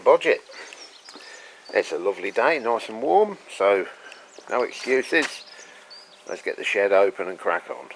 budget. It's a lovely day, nice and warm, so no excuses. Let's get the shed open and crack on.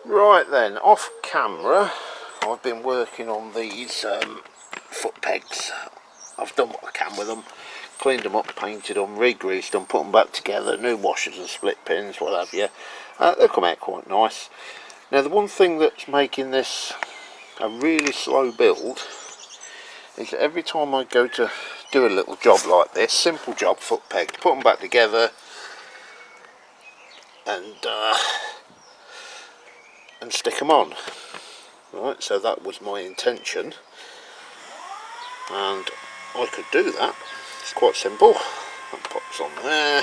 Right then, off camera, I've been working on these foot pegs. I've done what I can with them, cleaned them up, painted them, re-greased them, put them back together, new washers and split pins, what have you. They come out quite nice. Now the one thing that's making this a really slow build is that every time I go to do a little job like this, simple job, foot pegs, put them back together and stick them on. Right, so that was my intention, and I could do that. It's quite simple. That pops on there,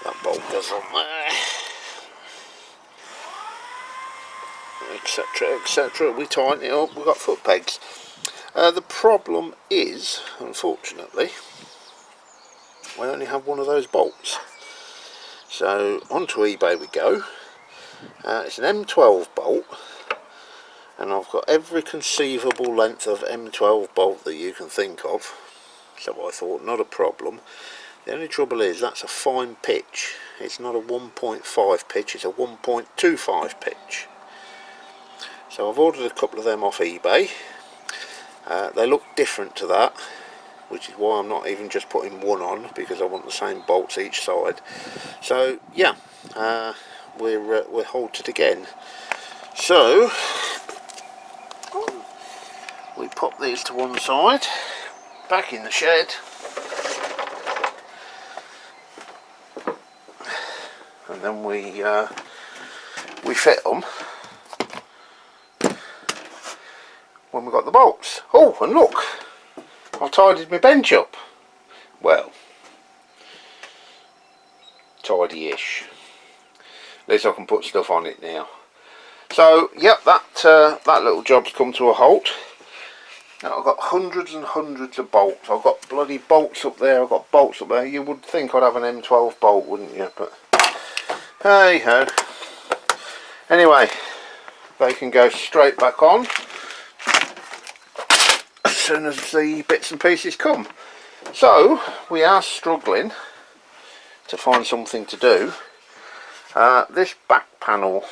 that bolt goes on there, etc, etc. We tighten it up, we've got foot pegs. The problem is, unfortunately, we only have one of those bolts. So onto eBay we go. It's an M12 bolt, and I've got every conceivable length of M12 bolt that you can think of, so I thought not a problem. The only trouble is that's a fine pitch. It's not a 1.5 pitch, it's a 1.25 pitch. So I've ordered a couple of them off eBay. They look different to that, which is why I'm not even just putting one on, because I want the same bolts each side. So yeah, we're halted again. So we pop these to one side, back in the shed, and then we fit them when we got the bolts. Oh, and look, I've tidied my bench up. Well, tidy-ish. At least I can put stuff on it now. So, yep, that little job's come to a halt. Now, I've got hundreds and hundreds of bolts. I've got bloody bolts up there, I've got bolts up there. You would think I'd have an M12 bolt, wouldn't you? But, hey ho. Anyway, they can go straight back on as soon as the bits and pieces come. So, we are struggling to find something to do. This back panel,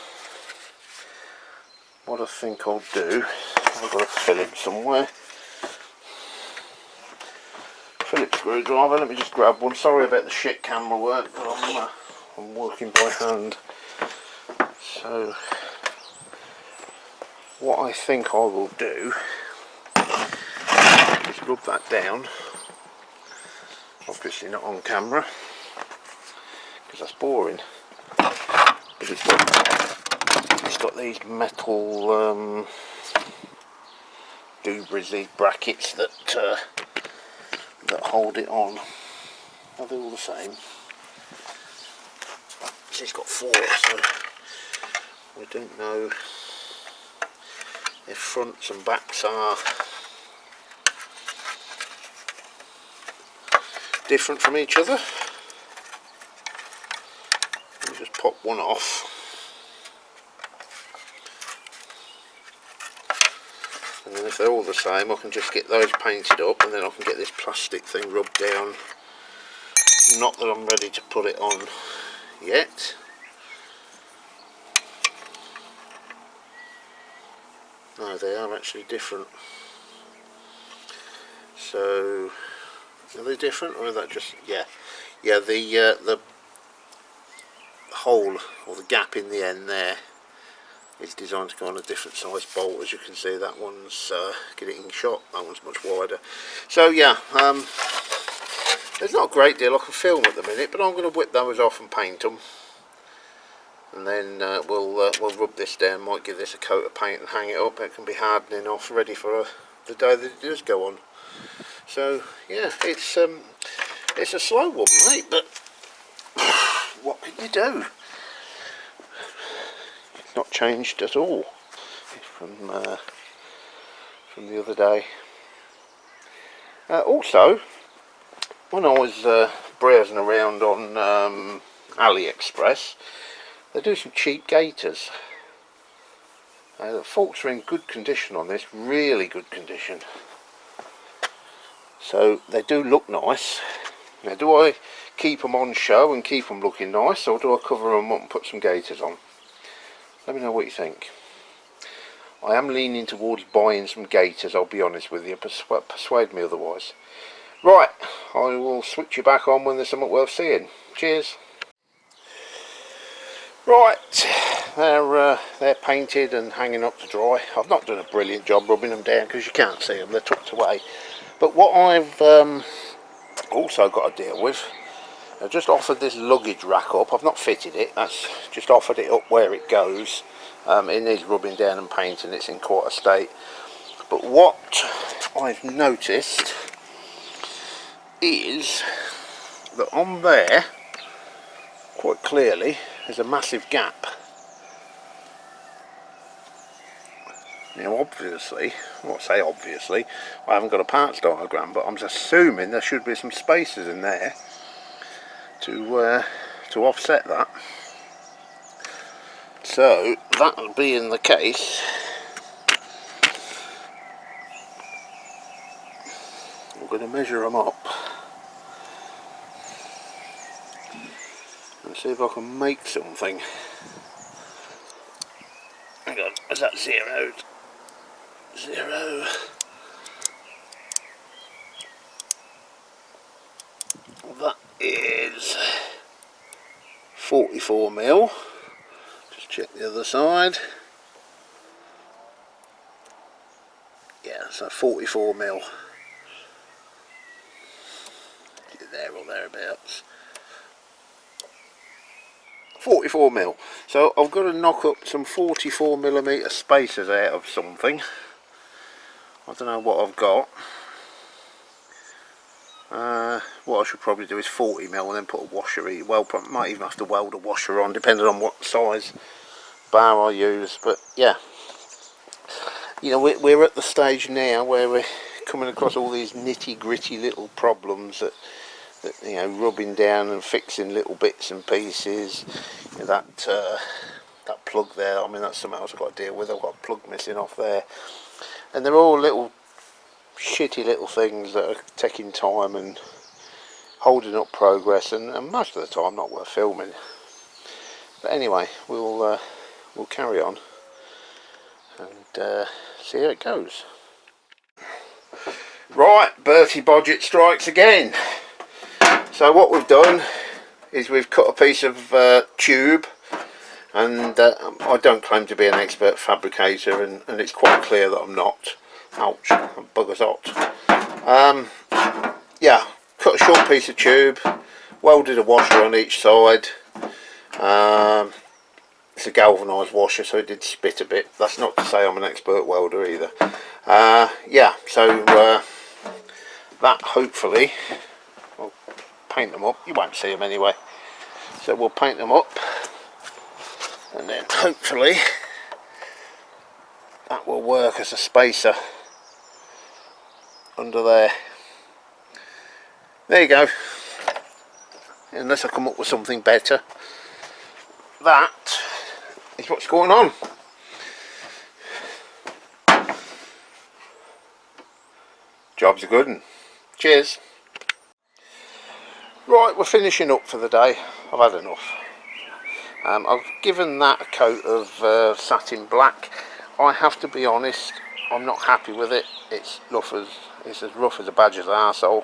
what I think I'll do, I've got a Phillips somewhere. Phillips screwdriver, let me just grab one. Sorry about the shit camera work, but I'm working by hand. So, what I think I will do is rub that down. Obviously not on camera, because that's boring. it's got these metal these brackets that hold it on. Are they all the same? It's got 4, so we don't know if fronts and backs are different from each other. Let me just pop one off. And then if they're all the same, I can just get those painted up, and then I can get this plastic thing rubbed down. Not that I'm ready to put it on yet. No, they are actually different. So, are they different, or is that just, yeah, the hole or the gap in the end there is designed to go on a different size bolt. As you can see, that one's getting shot, that one's much wider. So yeah, there's not a great deal I can film at the minute, but I'm going to whip those off and paint them, and then we'll rub this down. Might give this a coat of paint and hang it up. It can be hardening off, ready for the day that it does go on. So yeah, it's a slow one, mate, but what can you do? It's not changed at all from the other day. Also, when I was browsing around on AliExpress, they do some cheap gaiters. The forks are in good condition on this, really good condition. So they do look nice. Now, do I keep them on show and keep them looking nice, or do I cover them up and put some gaiters on? Let me know what you think. I am leaning towards buying some gaiters, I'll be honest with you. Persuade me otherwise. Right, I will switch you back on when there's something worth seeing. Cheers. Right, they're painted and hanging up to dry. I've not done a brilliant job rubbing them down because you can't see them, they're tucked away. But what I've also got to deal with, I've just offered this luggage rack up. I've not fitted it, that's just offered it up where it goes. It needs rubbing down and painting, it's in quite a state. But what I've noticed is that on there, quite clearly, there's a massive gap. Now obviously, well, I say obviously, I haven't got a parts diagram, but I'm just assuming there should be some spaces in there to offset that. So that being the case, I'm going to measure them up and see if I can make something. Hang on, is that zeroed? 0. That is 44mm. Just check the other side. Yeah, so 44mm. There or thereabouts. 44mm. So I've got to knock up some 44mm spacers out of something. I don't know what I've got. What I should probably do is 40mm and then put a washer in. Well, might even have to weld a washer on, depending on what size bar I use. But yeah, you know, we're at the stage now where we're coming across all these nitty-gritty little problems that you know, rubbing down and fixing little bits and pieces. You know, that plug there, I mean, that's something else I've got to deal with. I've got a plug missing off there, and they're all little shitty little things that are taking time and holding up progress, and most of the time not worth filming. But anyway, we'll carry on and see how it goes. Right, Bertie Bodgett strikes again. So what we've done is we've cut a piece of tube, and I don't claim to be an expert fabricator, and it's quite clear that I'm not. Ouch, bugger's hot. Yeah, cut a short piece of tube, welded a washer on each side, it's a galvanised washer, so it did spit a bit. That's not to say I'm an expert welder either. Yeah, so that hopefully, we'll paint them up. You won't see them anyway. So we'll paint them up, and then hopefully that will work as a spacer under there. There you go. Unless I come up with something better. That is what's going on. Job's a good one. Cheers. Right, we're finishing up for the day. I've had enough. I've given that a coat of satin black. I have to be honest, I'm not happy with it. It's as rough as a badger's arsehole,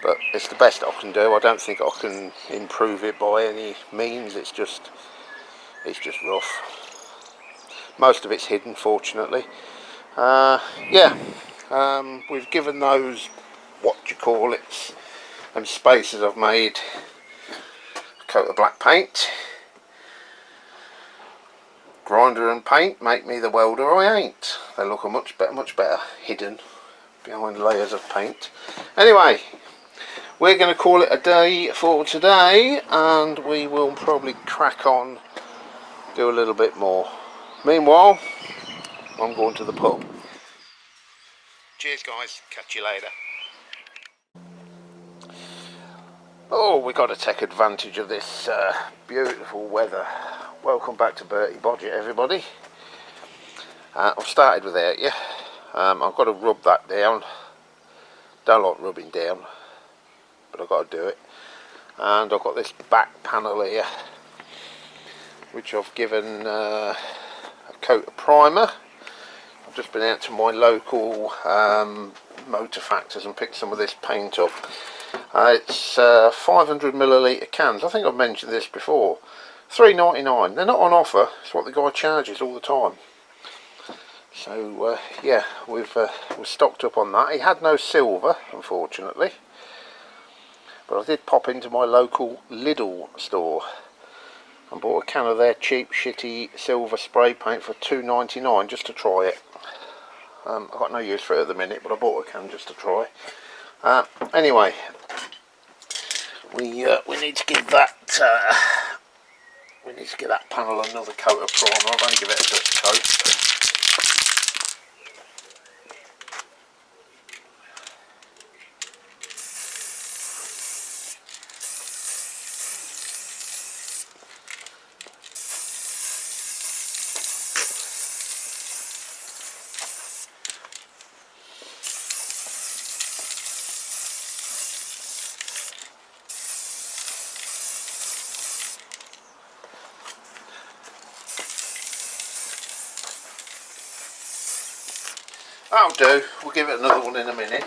but it's the best I can do. I don't think I can improve it by any means. It's just rough. Most of it's hidden, fortunately. Yeah, we've given those, what do you call it, and spaces I've made, a coat of black paint. Grinder and paint make me the welder I ain't. They look much better hidden behind layers of paint. Anyway, we're going to call it a day for today, and we will probably crack on, do a little bit more. Meanwhile, I'm going to the pub. Cheers guys, catch you later. Oh, we've got to take advantage of this beautiful weather. Welcome back to Bertie Bodget, everybody. I've started without you. I've got to rub that down. Don't like rubbing down, but I've got to do it. And I've got this back panel here, which I've given a coat of primer. I've just been out to my local motor factors and picked some of this paint up. It's 500ml cans. I think I've mentioned this before. $3.99. They're not on offer. It's what the guy charges all the time. So yeah, we're stocked up on that. He had no silver, unfortunately, but I did pop into my local Lidl store and bought a can of their cheap shitty silver spray paint for $2.99 just to try it. I've got no use for it at the minute, but I bought a can just to try. Anyway, we need to give that panel another coat of primer. I've only given it a dust coat. That'll do. We'll give it another one in a minute.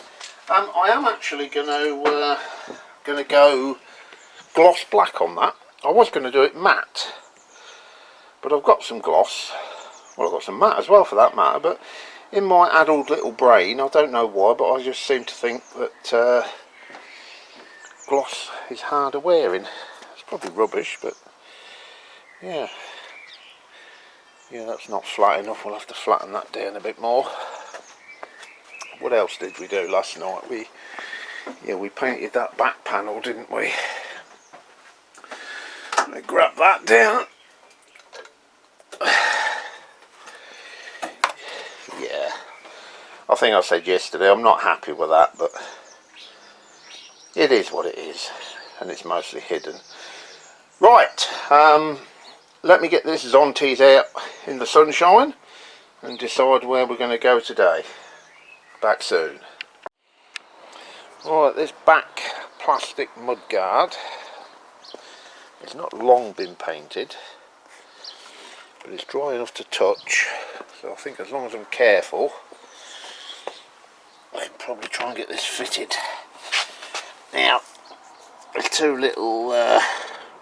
I am actually going to go gloss black on that. I was going to do it matte, but I've got some gloss. Well, I've got some matte as well, for that matter. But in my addled little brain, I don't know why, but I just seem to think that gloss is harder wearing. It's probably rubbish, but yeah, that's not flat enough. We'll have to flatten that down a bit more. What else did we do last night? We painted that back panel, didn't we? Let me grab that down. Yeah, I think I said yesterday I'm not happy with that, but it is what it is, and it's mostly hidden. Right, let me get this Zontes out in the sunshine and decide where we're going to go today. Back soon. Right, this back plastic mudguard, it's not long been painted, but it's dry enough to touch, so I think as long as I'm careful I can probably try and get this fitted. Now, there's two little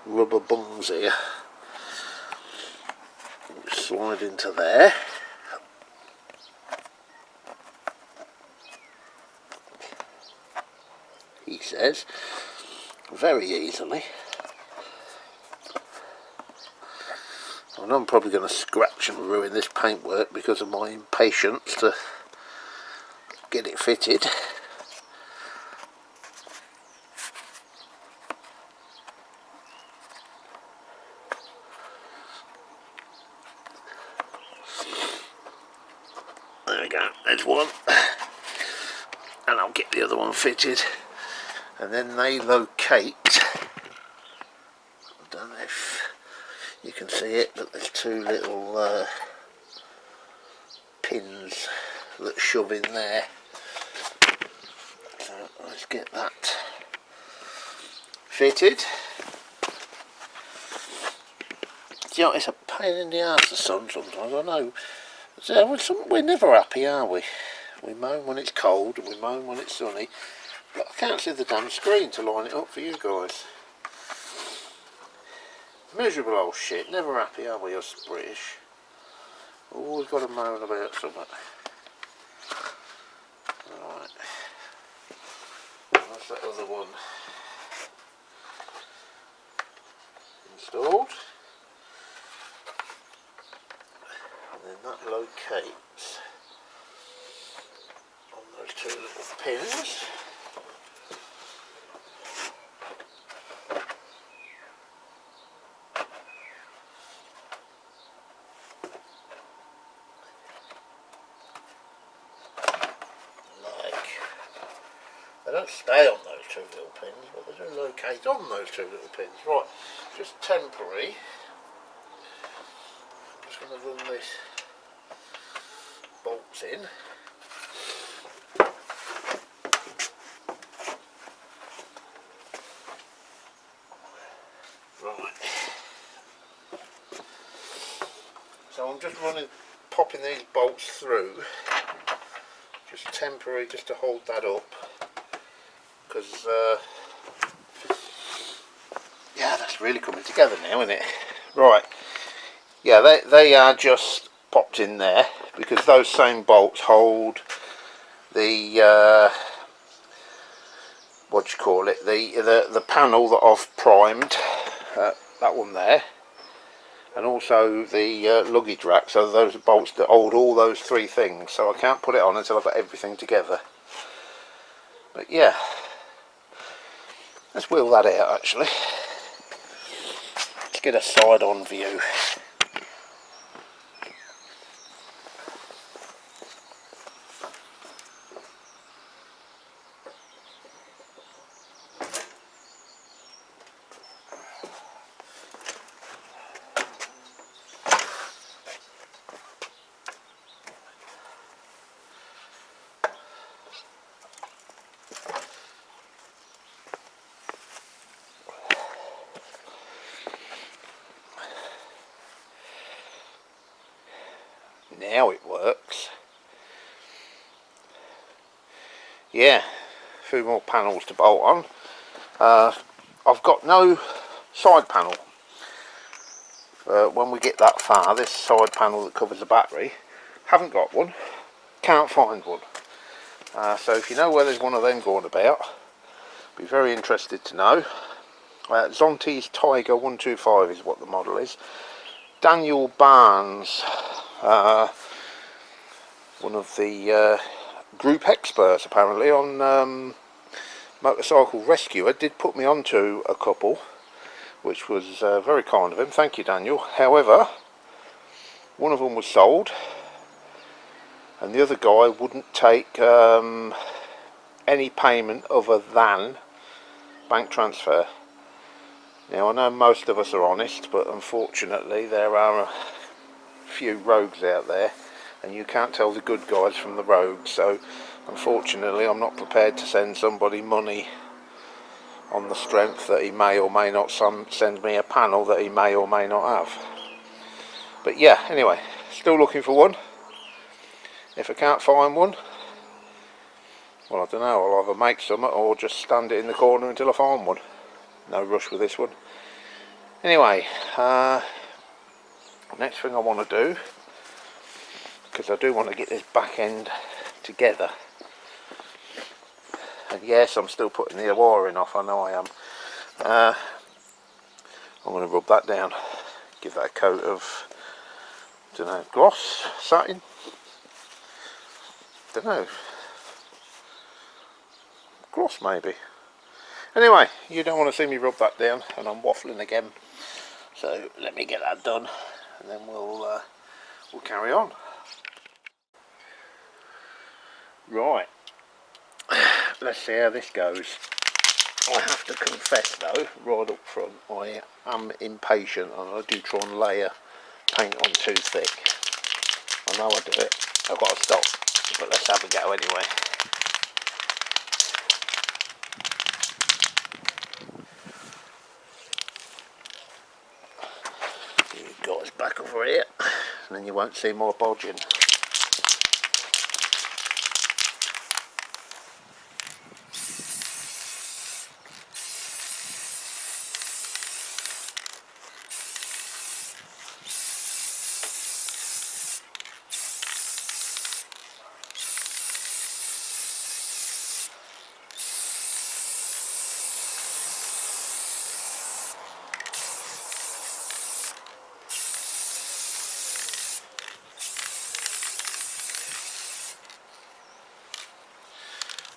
rubber bungs here which slide into there. He says, very easily. I know I'm probably going to scratch and ruin this paintwork because of my impatience to get it fitted. There we go, there's one, and I'll get the other one fitted, and then they locate, I don't know if you can see it, but there's two little pins that shove in there, so let's get that fitted. Do you know, it's a pain in the arse, the sun sometimes, I know. We're never happy, are we? We moan when it's cold and we moan when it's sunny, but I can't see the damn screen to line it up for you guys. Miserable old shit, never happy, are we, us British? Always got to moan about something. Right, that's that other one installed. And then that locates on those two little pins. They don't stay on those two little pins, but they do locate on those two little pins. Right, just temporary. I'm just going to run this bolts in. Right. So I'm just popping these bolts through, just temporary, just to hold that up. Because yeah, that's really coming together now, isn't it? Right, yeah, they are just popped in there because those same bolts hold the what do you call it, the panel that I've primed, that one there, and also the luggage rack. So those are bolts that hold all those three things, so I can't put it on until I've got everything together. But yeah, let's wheel that out actually. Let's get a side-on view. Now it works. Yeah, a few more panels to bolt on. I've got no side panel. When we get that far, this side panel that covers the battery, haven't got one, can't find one. So if you know where there's one of them going about, be very interested to know. Zontes Tiger 125 is what the model is. Daniel Barnes, one of the group experts apparently on motorcycle rescuer, did put me onto a couple, which was very kind of him. Thank you, Daniel. However, one of them was sold and the other guy wouldn't take any payment other than bank transfer. Now I know most of us are honest, but unfortunately there are a few rogues out there and you can't tell the good guys from the rogues, so unfortunately I'm not prepared to send somebody money on the strength that he may or may not send me a panel that he may or may not have. But yeah, anyway, still looking for one. If I can't find one, well, I don't know, I'll either make some or just stand it in the corner until I find one. No rush with this one. Anyway, next thing I want to do, because I do want to get this back end together, and yes, I'm still putting the wiring off, I know I am. I'm going to rub that down, give that a coat of don't know, gloss, satin, don't know, gloss maybe. Anyway, you don't want to see me rub that down, and I'm waffling again, so let me get that done, and then we'll carry on. Right, let's see how this goes. I have to confess though, right up front, I am impatient and I do try and layer paint on too thick. I know I do it, I've got to stop, but let's have a go anyway. You guys back over here, and then you won't see more bodging.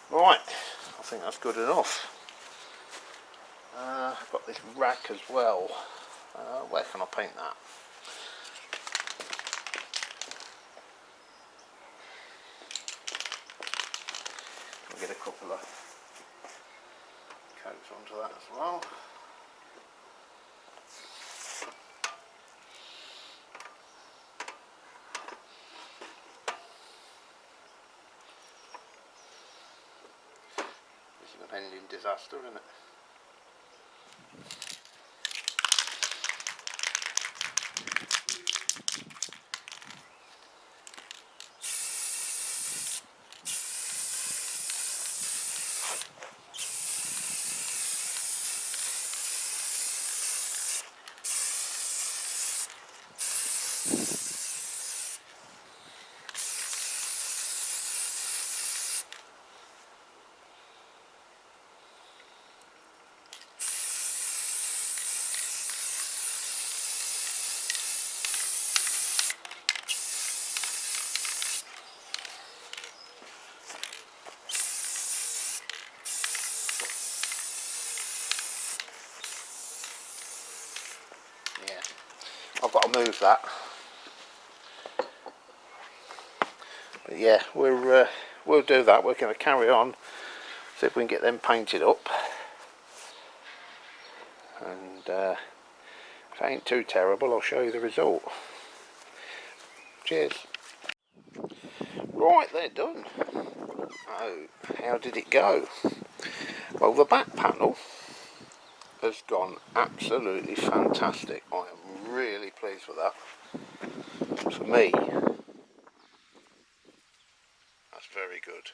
Right, I think that's good enough. I've got this rack as well. Where can I paint that? I'll get a couple of coats onto that as well. This is an ending disaster, isn't it? Yeah, I've got to move that. But yeah, we'll do that. We're going to carry on, see if we can get them painted up. And if it ain't too terrible, I'll show you the result. Cheers. Right, they're done. Oh, how did it go? Well, the back panel has gone absolutely fantastic. I am really pleased with that. For me, that's very good.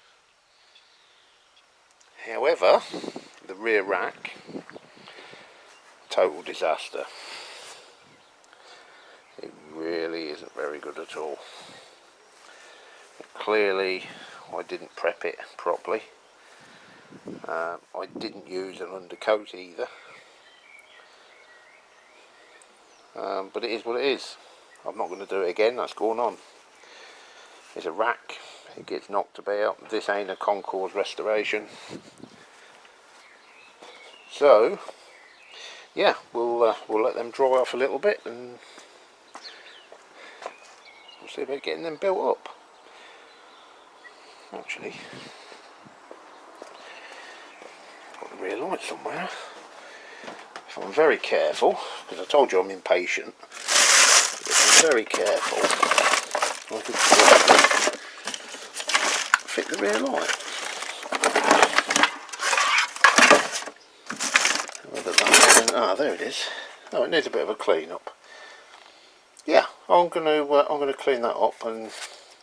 However, the rear rack, total disaster. It really isn't very good at all. Clearly, I didn't prep it properly. I didn't use an undercoat either. But it is what it is. I'm not going to do it again, that's going on. It's a rack, it gets knocked about. This ain't a concours restoration. So, yeah, we'll let them dry off a little bit and we'll see about getting them built up. Actually, got the rear light somewhere. If I'm very careful, because I told you I'm impatient, if I'm very careful, I could fit the rear light. Ah, there it is. Oh, it needs a bit of a clean up. Yeah, I'm gonna clean that up, and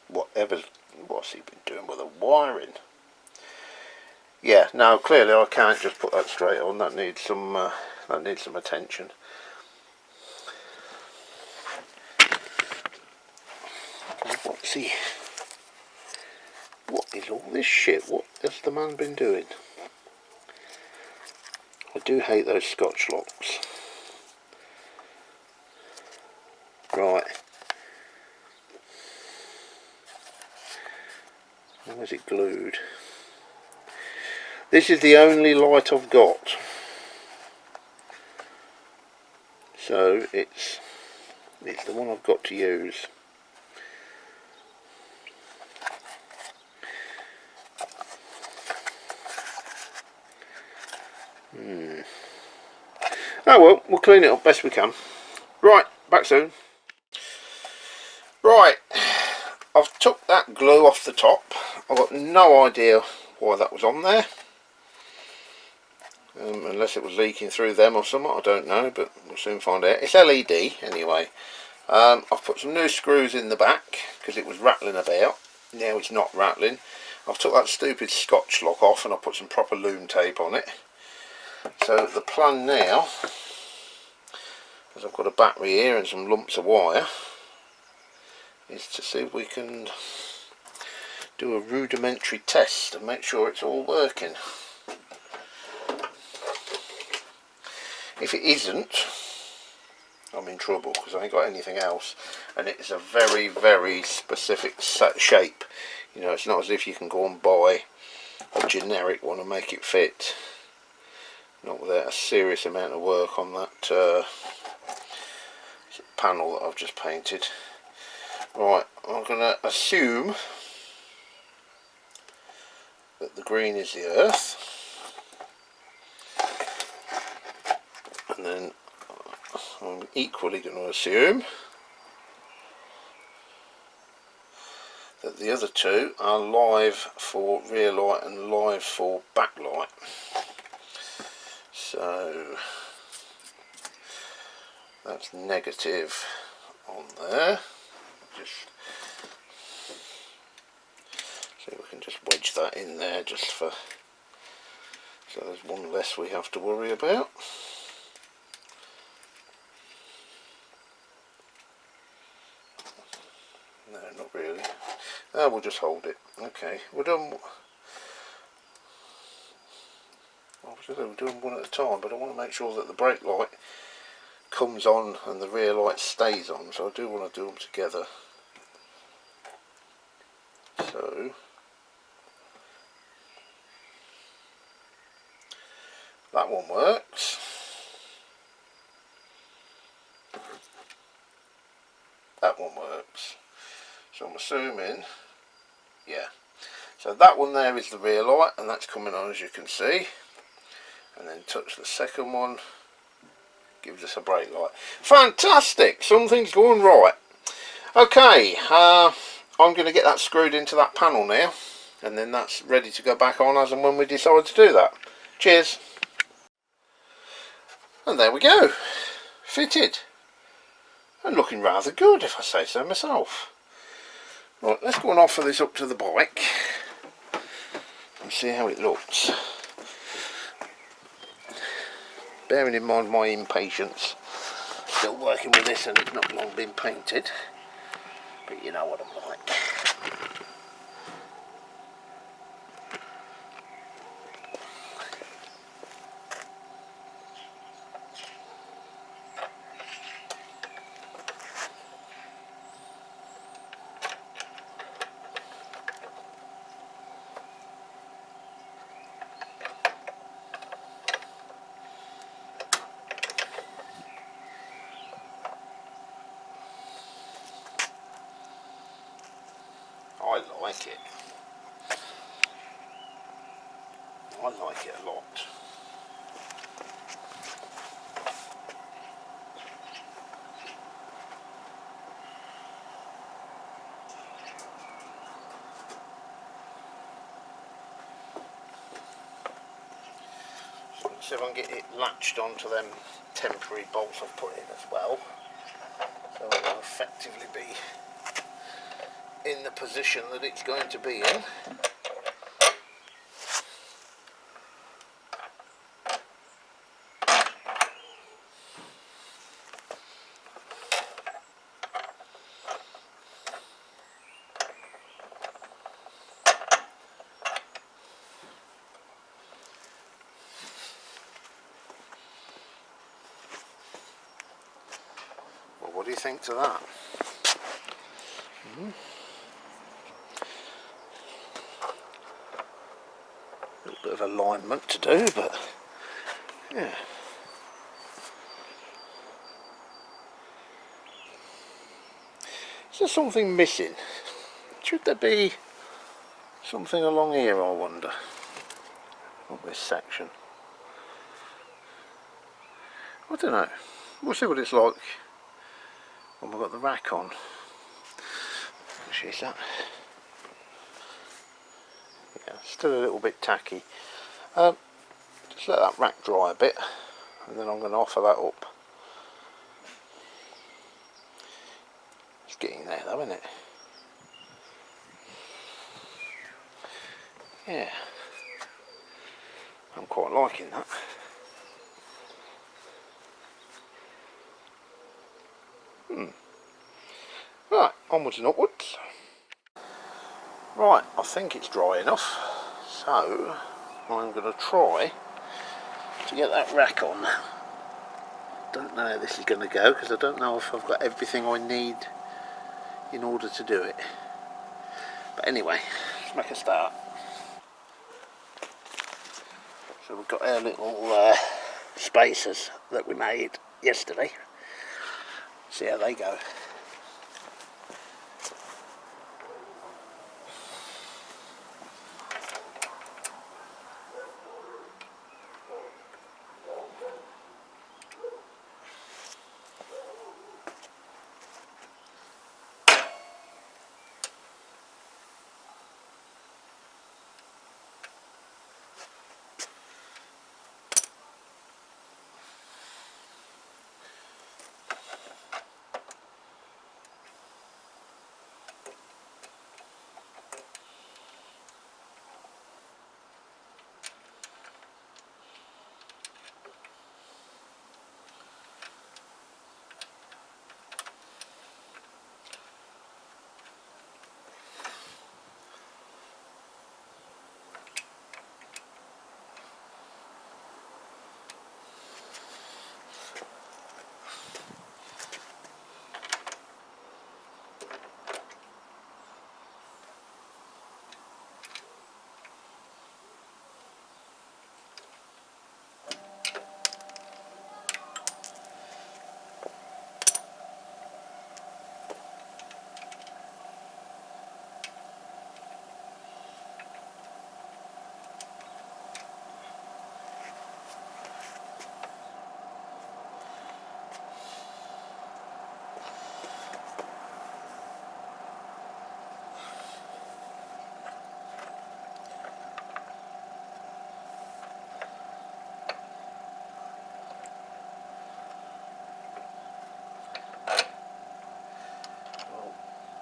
what's he been doing with the wiring? Yeah, now clearly I can't just put that straight on. That needs some attention. What is all this shit? What has the man been doing? I do hate those Scotch locks. Right. Or is it glued? This is the only light I've got, so it's the one I've got to use. Oh well, we'll clean it up best we can. Right, back soon. Right, I've took that glue off the top. I've got no idea why that was on there. Unless it was leaking through them or something, I don't know, but we'll soon find out. It's LED anyway. I've put some new screws in the back because it was rattling about. Now it's not rattling. I've took that stupid Scotch lock off and I've put some proper loom tape on it. So the plan now, as I've got a battery here and some lumps of wire, is to see if we can do a rudimentary test and make sure it's all working. If it isn't, I'm in trouble because I ain't got anything else, and it's a very, very specific shape. You know, it's not as if you can go and buy a generic one and make it fit. Not without a serious amount of work on that panel that I've just painted. Right, I'm going to assume that the green is the earth, and then I'm equally going to assume that the other two are live for rear light and live for backlight. So that's negative on there. Just see if we can just wedge that in there just for, so there's one less we have to worry about. No, not really. We'll just hold it. Okay, we're done. Obviously we're doing one at a time, but I want to make sure that the brake light comes on and the rear light stays on, so I do want to do them together. So that one works. That one works. So I'm assuming, yeah. So that one there is the rear light, and that's coming on, as you can see. And then touch the second one, gives us a brake light. Fantastic! Something's going right. Okay, I'm going to get that screwed into that panel now, and then that's ready to go back on as and when we decide to do that. Cheers! And there we go, fitted, and looking rather good if I say so myself. Right, let's go and offer this up to the bike and see how it looks. Bearing in mind my impatience, still working with this and it's not long been painted, but you know what I'm like. I like it. I like it a lot. So let's see if I can get it latched onto them temporary bolts I've put in as well. So it will effectively be in the position that it's going to be in. Well, what do you think to that? bit of alignment to do, but yeah. Is there something missing? Should there be something along here, I wonder? Not this section. I don't know. We'll see what it's like when we've got the rack on. Which is that? Yeah, still a little bit tacky. Just let that rack dry a bit, and then I'm going to offer that up. It's getting there though, isn't it? Yeah. I'm quite liking that. Right, onwards and upwards. Right, I think it's dry enough, so I'm going to try to get that rack on. Don't know how this is going to go because I don't know if I've got everything I need in order to do it. But anyway, let's make a start. So we've got our little spacers that we made yesterday. See how they go.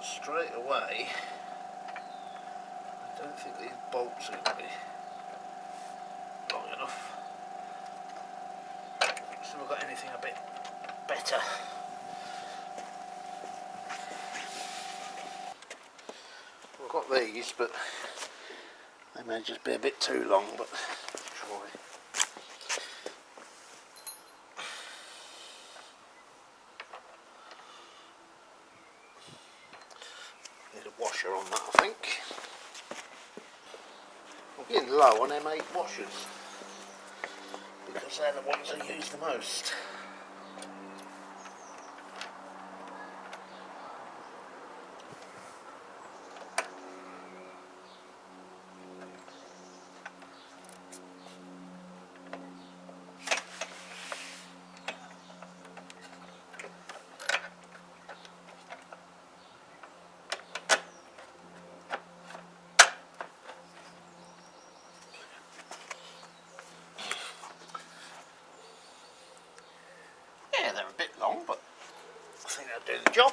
Straight away, I don't think these bolts are going to be long enough. So we've got anything a bit better. We've got these, but they may just be a bit too long, but let's try. Need a washer on that, I think. I'm getting low on M8 washers because they're the ones I use the most. Yeah, they're a bit long, but I think they'll do the job.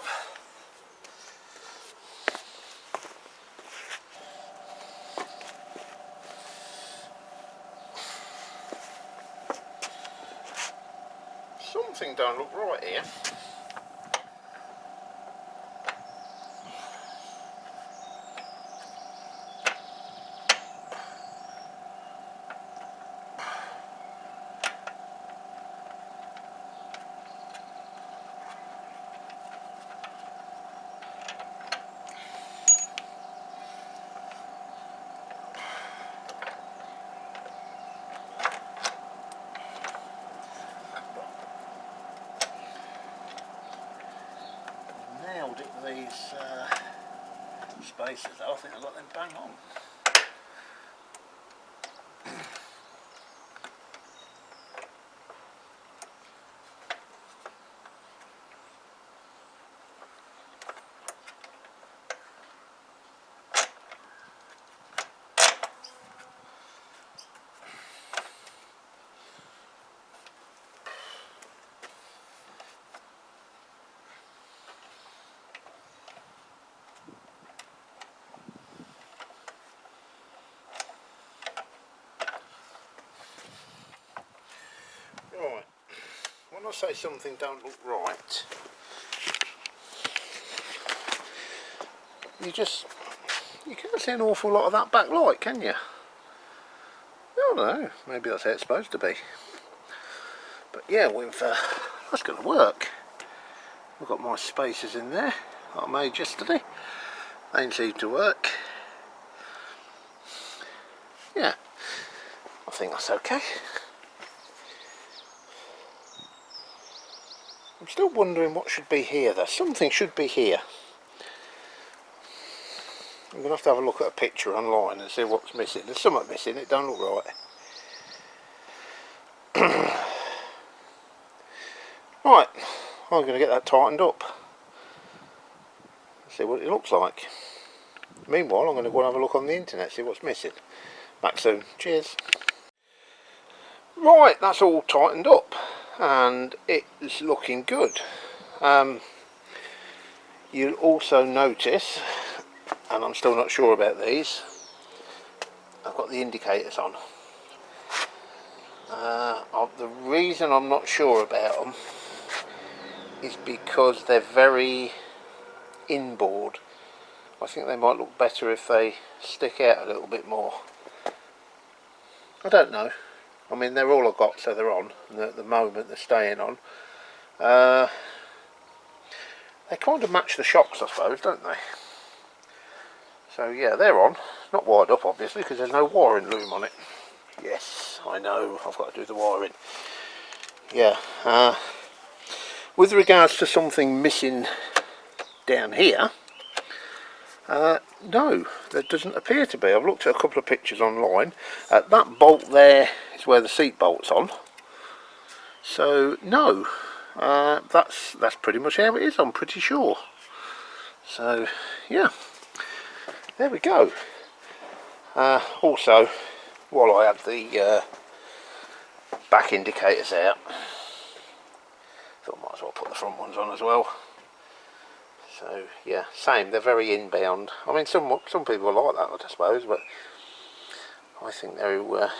Something don't look right here. spaces though. I think I got them bang on. Right, when I say something don't look right, you can't see an awful lot of that back light, can you? I don't know, maybe that's how it's supposed to be. But yeah, that's going to work. I've got my spacers in there that I made yesterday. They seem to work. Yeah, I think that's okay. I'm still wondering what should be here though. Something should be here. I'm going to have a look at a picture online and see what's missing. There's something missing, it don't look right. Right, I'm going to get that tightened up. See what it looks like. Meanwhile, I'm going to go and have a look on the internet, see what's missing. Back soon. Cheers. Right, that's all tightened up and it's looking good. You'll also notice, and I'm still not sure about these, I've got the indicators on. The reason I'm not sure about them is because they're very inboard. I think they might look better if they stick out a little bit more. I don't know. I mean, they're all I've got, so they're on, and at the moment they're staying on. They kind of match the shocks, I suppose, don't they? So yeah, they're on. Not wired up, obviously, because there's no wiring loom on it. Yes, I know, I've got to do the wiring. Yeah, with regards to something missing down here, no, there doesn't appear to be. I've looked at a couple of pictures online. That bolt there is where the seat bolt's on. So no, that's pretty much how it is, I'm pretty sure. So yeah, there we go. Also, while I have the back indicators out, thought I might as well put the front ones on as well. So yeah, same, they're very inbound. I mean, some people are like that, I suppose, but I think they're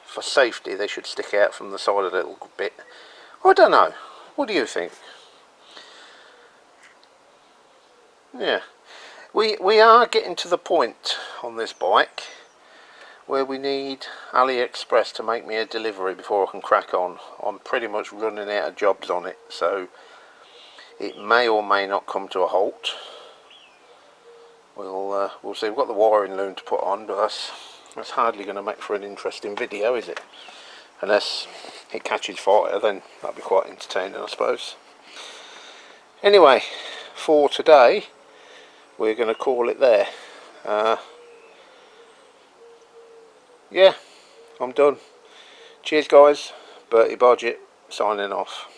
for safety they should stick out from the side a little bit. I don't know, what do you think? Yeah, we are getting to the point on this bike where we need AliExpress to make me a delivery before I can crack on. I'm pretty much running out of jobs on it, so it may or may not come to a halt. We'll see. We've got the wiring loom to put on, but that's hardly going to make for an interesting video, is it? Unless it catches fire, then that'll be quite entertaining, I suppose. Anyway, for today, we're going to call it there. Yeah, I'm done. Cheers guys, Bertie Budget signing off.